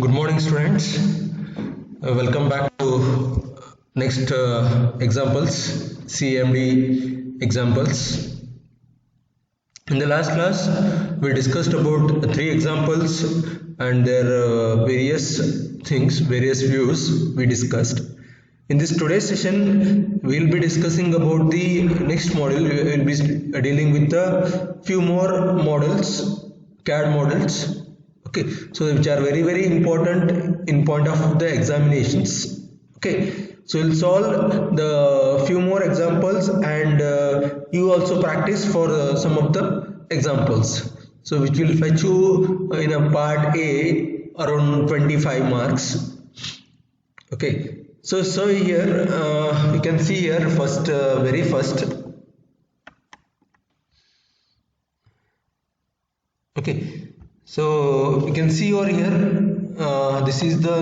Good morning, students. Welcome back to next examples, CMD examples. In the last class, we discussed about three examples and their various things, various views we discussed. In this today's session, we will be discussing about the next model. We will be dealing with a few more models, CAD models. Okay, so which are very important in point of the examinations. Okay, so we'll solve the few more examples and you also practice for some of the examples. So which will fetch you in a part A around 25 marks. Okay, so here you can see here first very first. Okay, so you can see over here this is the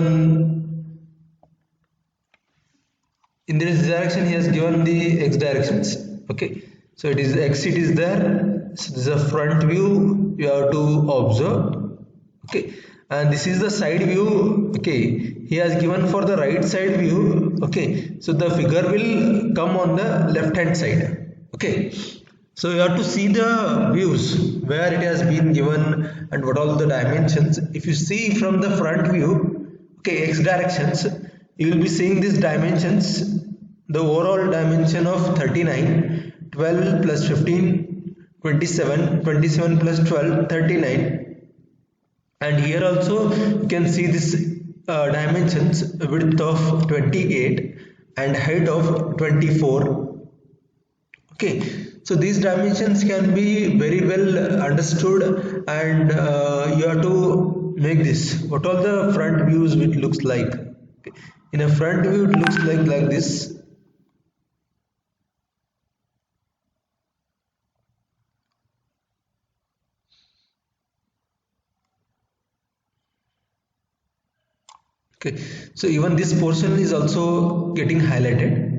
in this direction he has given the x directions. Okay, so it is x, it is there. So this is a front view you have to observe. Okay, and this is the side view. Okay, he has given for the right side view. Okay, so the figure will come on the left hand side. Okay, so you have to see the views where it has been given and what all the dimensions. If you see from the front view, okay, x directions, you will be seeing these dimensions. The overall dimension of 39, 12 plus 15, 27, 27 plus 12, 39. And here also you can see this dimensions, width of 28 and height of 24. Okay, so these dimensions can be very well understood and you have to make this. What all the front views it looks like. Okay. In a front view it looks like this. Okay, so even this portion is also getting highlighted.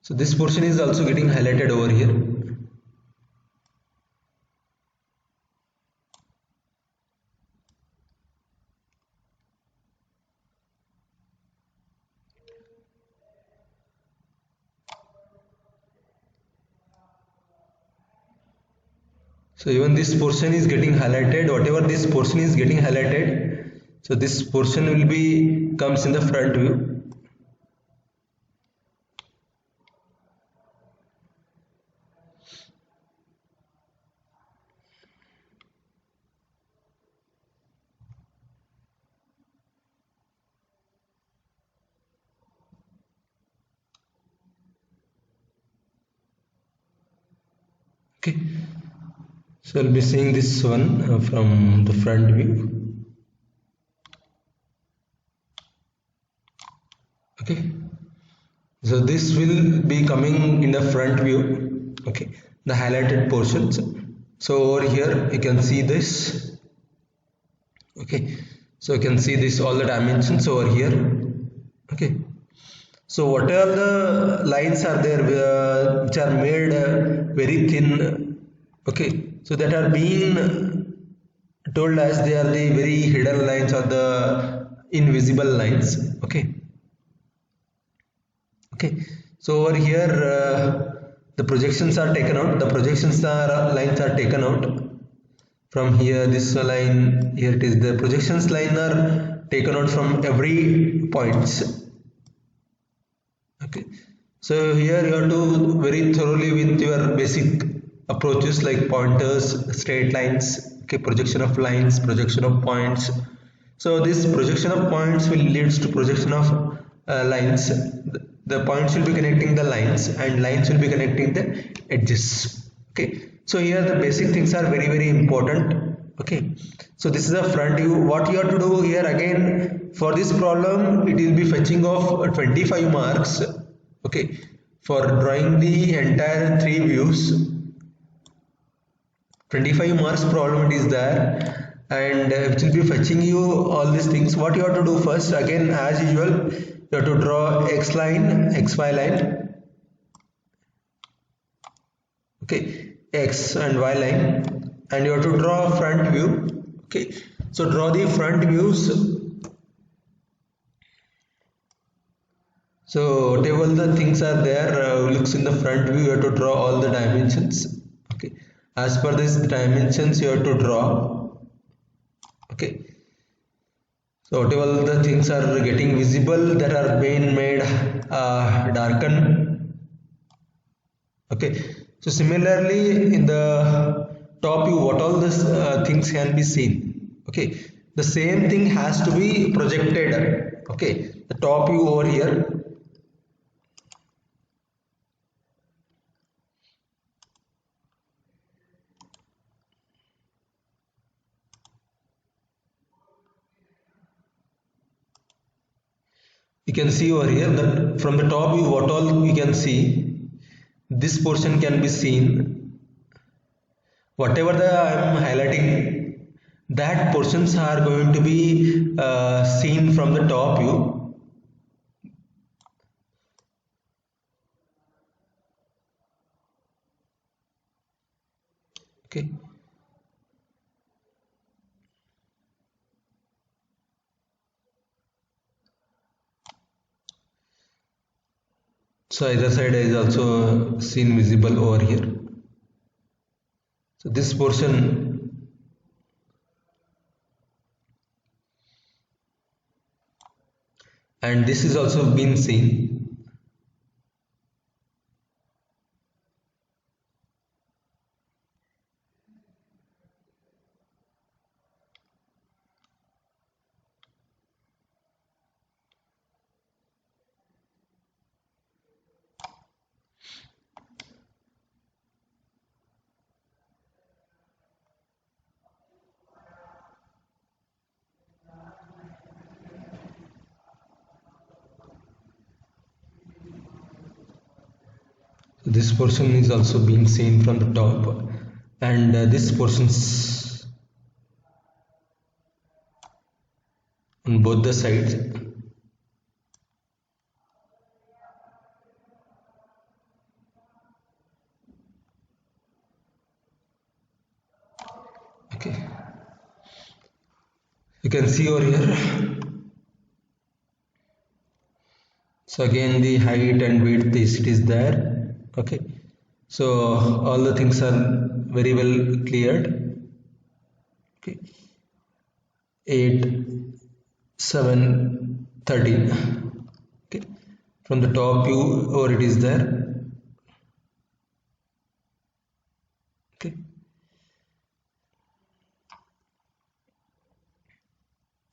So this portion is also getting highlighted over here. So even this portion is getting highlighted, whatever this portion is getting highlighted, so this portion will be comes in the front view. Okay, so I'll be seeing this one from the front view. Okay, so this will be coming in the front view. Okay, the highlighted portions. So over here you can see this. Okay, so you can see this all the dimensions over here. Okay, so whatever the lines are there which are made very thin. Okay, so that are being told as they are the very hidden lines or the invisible lines. Okay, okay, so over here the projections are taken out, the projections are lines are taken out from here. This line here, it is the projections line are taken out from every points. Okay, so here you have to very thoroughly with your basic approaches like pointers, straight lines, okay, projection of lines, projection of points. So this projection of points will leads to projection of lines. The points will be connecting the lines and lines will be connecting the edges. Okay, so here the basic things are very important. Okay, so this is a front view. What you have to do here again for this problem, it will be fetching of 25 marks. Okay, for drawing the entire three views, 25 marks problem it is there, and which will be fetching you all these things. What you have to do first, again as usual, you have to draw x line, xy line. okay, x and y line, and you have to draw a front view. Okay, so draw the front views. So whatever the things are there looks in the front view, you have to draw all the dimensions. Okay, as per these dimensions you have to draw. Okay, so whatever the things are getting visible, that are being made darken. Okay, so similarly in the top view, what all these things can be seen. Okay, the same thing has to be projected. Okay, the top view over here, you can see over here that from the top view what all we can see, this portion can be seen. Whatever the I am highlighting, that portions are going to be seen from the top view. Okay, so either side is also seen visible over here. So this portion, and this is also been seen. This portion is also being seen from the top, and this portions on both the sides. Okay, you can see over here. So again the height and width is it is there. Okay, so all the things are very well cleared. Okay, 8 7 13. Okay, from the top view or it is there. Okay,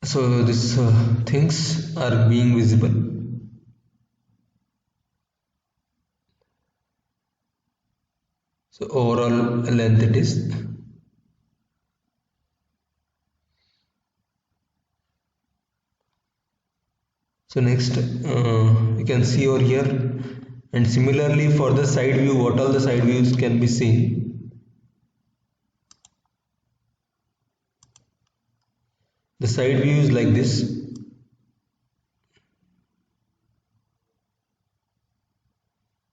so these things are being visible. So overall length it is. So next you can see over here, and similarly for the side view, what all the side views can be seen. The side view is like this.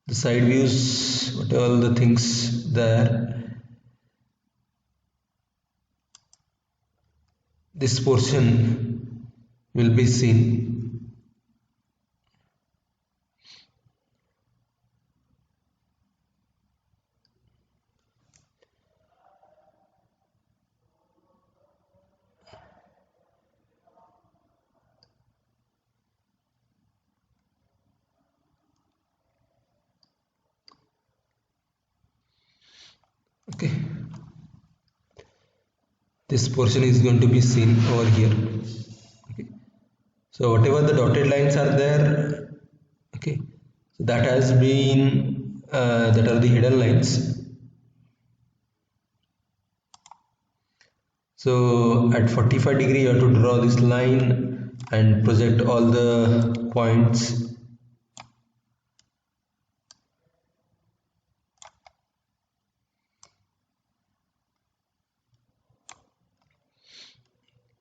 The side views, what all the things there. This portion will be seen. Okay, this portion is going to be seen over here. Okay, so whatever the dotted lines are there, okay, so that has been that are the hidden lines. So at 45 degree you have to draw this line and project all the points.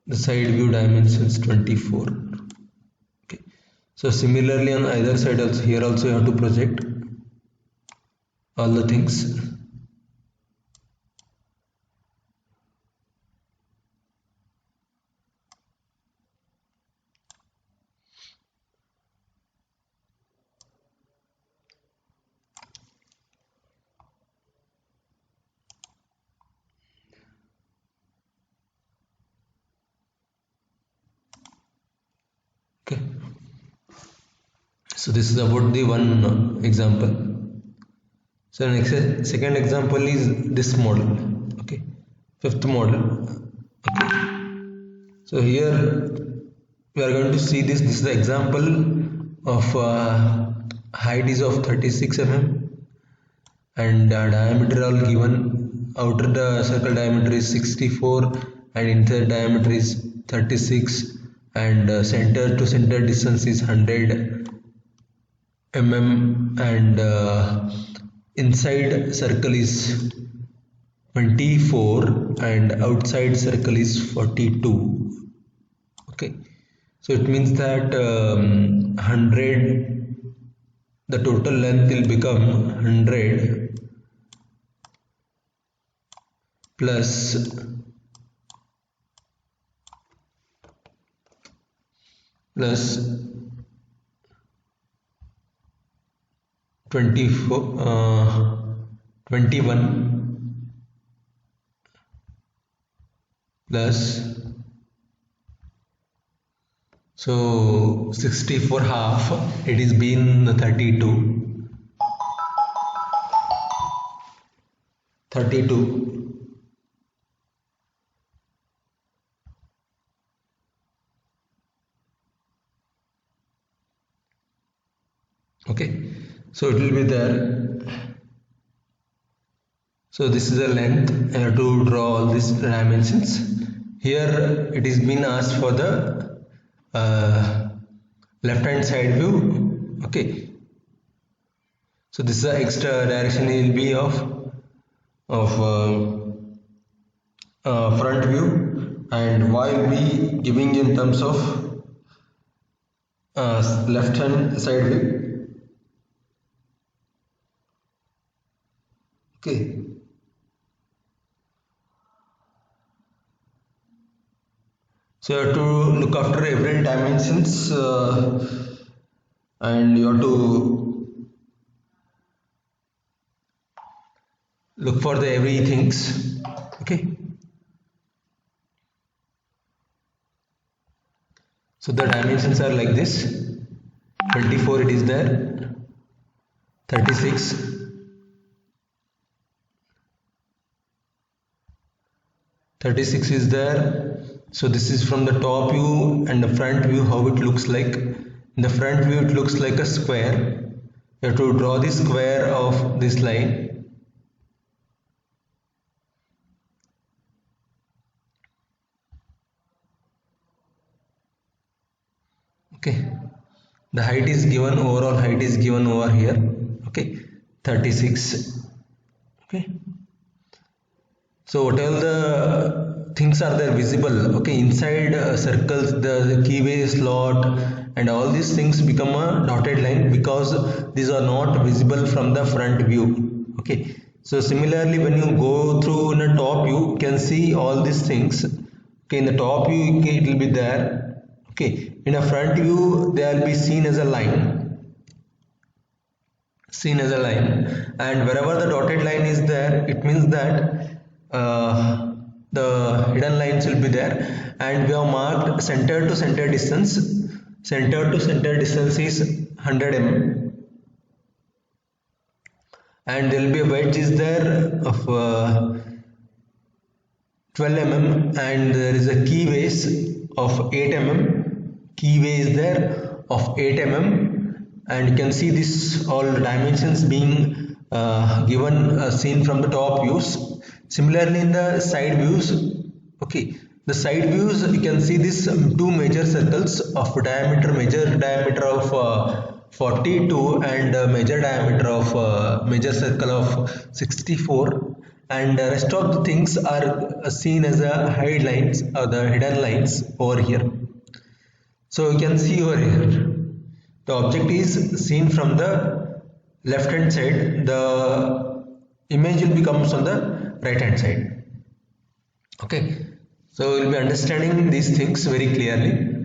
The side view dimensions 24. Okay, so similarly on either side also, here also you have to project all the things. So this is about the one example. So next second example is this model. Okay, fifth model. Okay, so here we are going to see this. This is the example of height is of 36 mm and diameter all given. Outer the circle diameter is 64 and inside diameter is 36 and center to center distance is 100 mm and inside circle is 24 and outside circle is 42. Okay, so it means that 100, the total length will become 100 plus 24 21 plus, so 64 half, it is been 32. Okay, so it will be there. So this is the length. I have to draw all these dimensions. Here it is been asked for the left hand side view. Okay, so this is the extra direction will be of front view, and y will be giving in terms of left hand side view. Okay, so you have to look after every dimensions and you have to look for the every things. Okay, so the dimensions are like this. 24 it is there, 36, 36 is there. So this is from the top view and the front view how it looks like. In the front view it looks like a square. You have to draw the square of this line. Okay, the height is given, overall height is given over here. Okay, 36. Okay, so whatever the things are there visible, okay, inside circles, the keyway slot and all these things become a dotted line because these are not visible from the front view. Okay, so similarly when you go through in a top view you can see all these things. Okay, in the top view okay, it will be there. Okay, in a front view they will be seen as a line, and wherever the dotted line is there it means that the hidden lines will be there, and we have marked center to center distance. Center to center distance is 100 mm, and there will be a wedge is there of 12 mm, and there is a keyways of 8 mm. Keyway is there of 8 mm, and you can see this all dimensions being given seen from the top views. Similarly in the side views, okay, the side views you can see this two major circles of diameter, major diameter of 42 and major diameter of major circle of 64, and the rest of the things are seen as a hide lines or the hidden lines over here. So you can see over here the object is seen from the left hand side, the image will becomes on the right hand side. Okay, so we'll be understanding these things very clearly.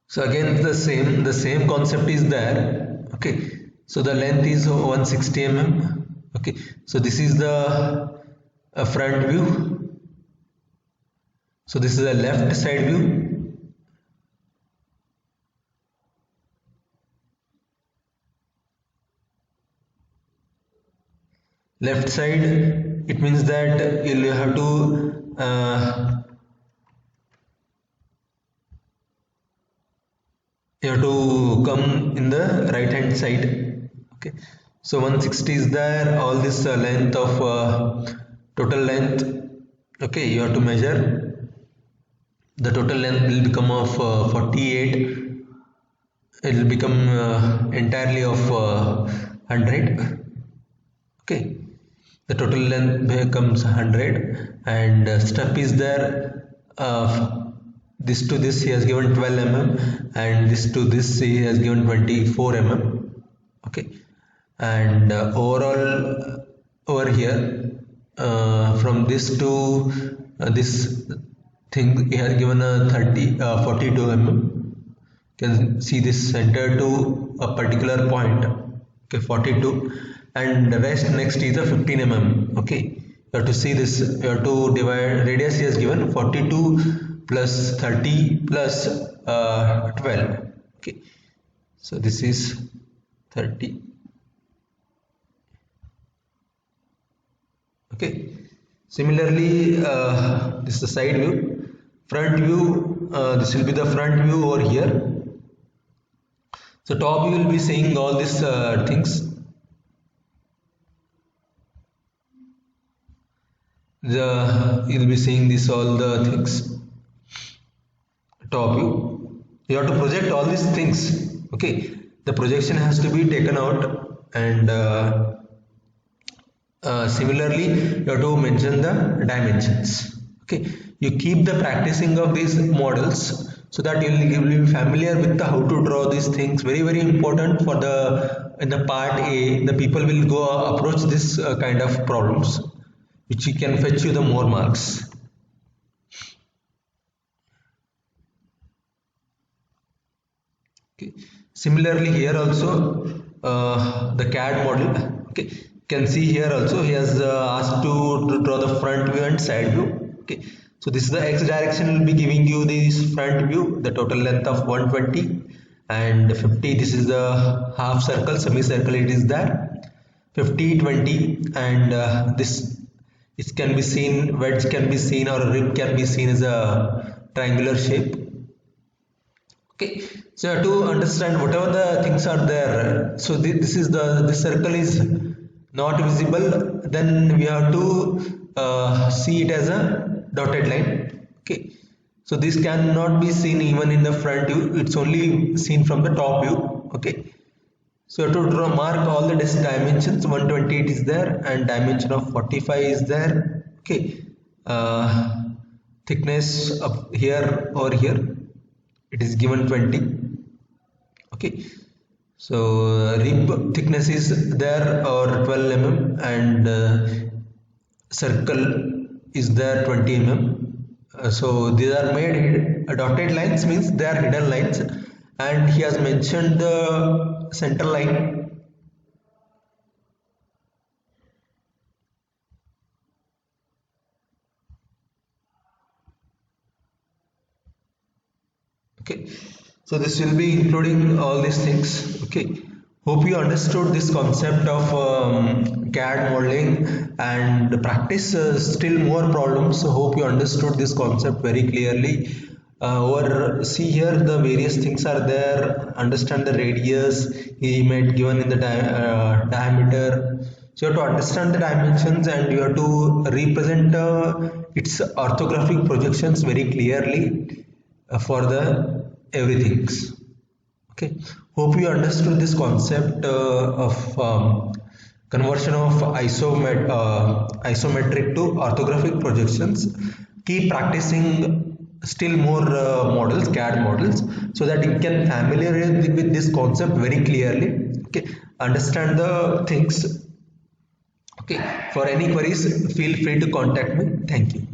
So again the same concept is there. Okay, So the length is 160 mm. Okay, so this is the front view. So this is the left side view. Left side, it means that you'll have to come in the right hand side. Okay, so 160 is there. All this length of total length, okay, you have to measure. The total length will become of 48. It will become entirely of 100. Okay, the total length becomes 100, and step is there. This to this he has given 12 mm, and this to this he has given 24 mm. Okay, and overall over here, from this to this thing he has given a 42 mm. You can see this center to a particular point. Okay, 42, and the rest next is a 15 mm. Okay, you have to see this. You have to divide. Radius he has given 42 plus 30 plus 12. Okay, so this is 30. Okay, similarly, this is the side view. Front view, this will be the front view over here. So top you will be seeing all these things. You'll be seeing this all the things. Top view, you have to project all these things. Okay, the projection has to be taken out, and similarly you have to mention the dimensions. Okay, you keep the practicing of these models so that you will be familiar with how to draw these things. Very important for the in the part A, the people will go approach this kind of problems, which can fetch you the more marks. Okay, similarly here also, the CAD model. Okay, you can see here also he has asked to draw the front view and side view. Okay, so this is the x direction, will be giving you this front view, the total length of 120, and 50. This is the half circle, semicircle, it is there 50, 20, and this it can be seen, wedge can be seen, or a rib can be seen as a triangular shape. Okay, so to understand whatever the things are there, so this is this circle is not visible, then we have to see it as a dotted line. Okay, so this cannot be seen even in the front view, it's only seen from the top view. Okay, so to draw, mark all the dimensions. 128 is there, and dimension of 45 is there. Okay, thickness up here or here, it is given 20. Okay, so rib thickness is there, or 12 mm, and circle is there 20 mm. So these are made dotted lines, means they are hidden lines, and he has mentioned the center line. Okay, so this will be including all these things. Okay, hope you understood this concept of CAD modeling and practice still more problems. So hope you understood this concept very clearly. Or see here the various things are there. Understand the radius he made given in the diameter. So you have to understand the dimensions, and you have to represent its orthographic projections very clearly for the everything. Okay, hope you understood this concept of conversion of isometric to orthographic projections. Keep practicing still more models, CAD models, so that you can familiarize with this concept very clearly. Okay, understand the things. Okay, for any queries, feel free to contact me. Thank you.